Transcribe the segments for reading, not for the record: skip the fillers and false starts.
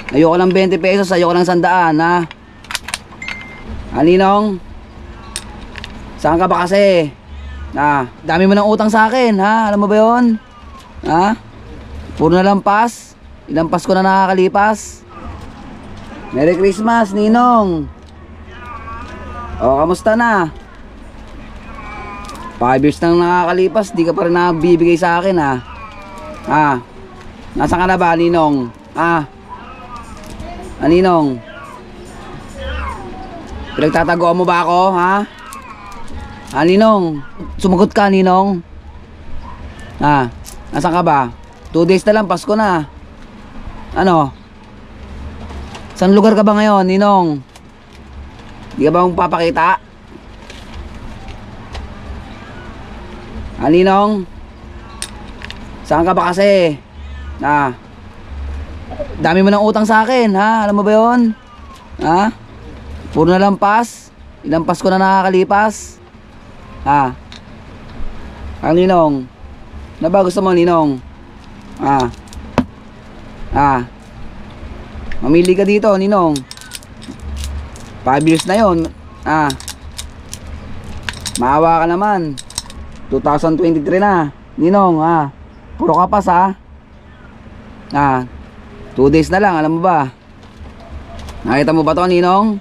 Ayoko ng 20 pesos, ayoko ng 100, ha? Ninong? Saan ka ba kasi? Dami mo ng utang sa akin, ha? Alam mo ba yun? Ha? Puro na lampas. Ilang Pasko na nakakalipas. Merry Christmas, Ninong. O, kamusta na? 5 years nang nakakalipas, di ka pa rin nabibigay sa akin, ha? Nasaan ka na ba, Ninong? Ninong? Pinagtatagoan mo ba ako, ha? Ninong? Sumagot ka, Ninong? Nasaan ka ba? 2 days na lang, Pasko na. Ano? Saan lugar ka ba ngayon, Ninong? Di ka ba mong papakita? Ninong? Saan ka ba kasi? Dami mo ng utang sa akin, ha? Alam mo ba yun? Ha? Puro na lampas. Ilang Pasko na nakakalipas. Ninong? Na ba gusto mo, Ninong? Mamili ka dito, Ninong. 5 years na yun. Maawa ka naman. 2023 na, Ninong, puro kapas, 2 days na lang, alam mo ba? Nakita mo ba to, Ninong?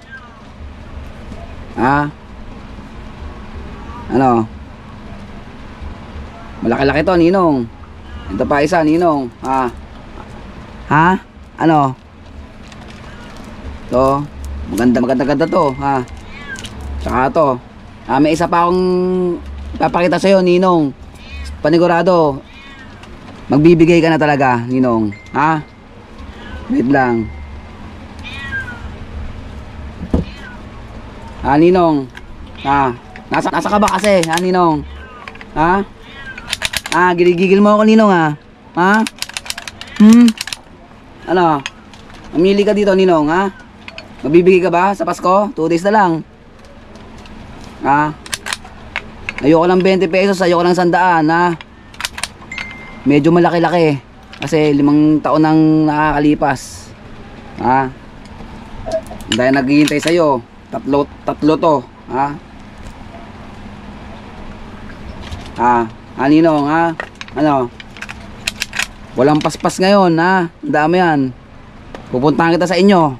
Ano? Malaki-laki to, Ninong. Ito pa isa, Ninong. Ano? To, maganda to, Tsaka to, may isa pa akong papakita sa'yo, Ninong. Panigurado, magbibigay ka na talaga, Ninong. Wait lang. Ninong. Nasa ka ba kasi, Ninong? Gigil mo ako, Ninong, Ano? Mamili ka dito, Ninong, Magbibigay ka ba sa Pasko? 2 days na lang. Ayoko ng 20 pesos, ayoko ng 100, Medyo malaki-laki. Kasi 5 taon nang nakakalipas. Dahil naghihintay sa'yo. Tatlo to. Ninong, Ano? Walang paspas ngayon, Ang dami yan. Pupuntahan kita sa inyo.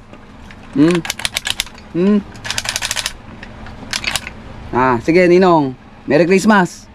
Sige, Ninong. Merry Christmas.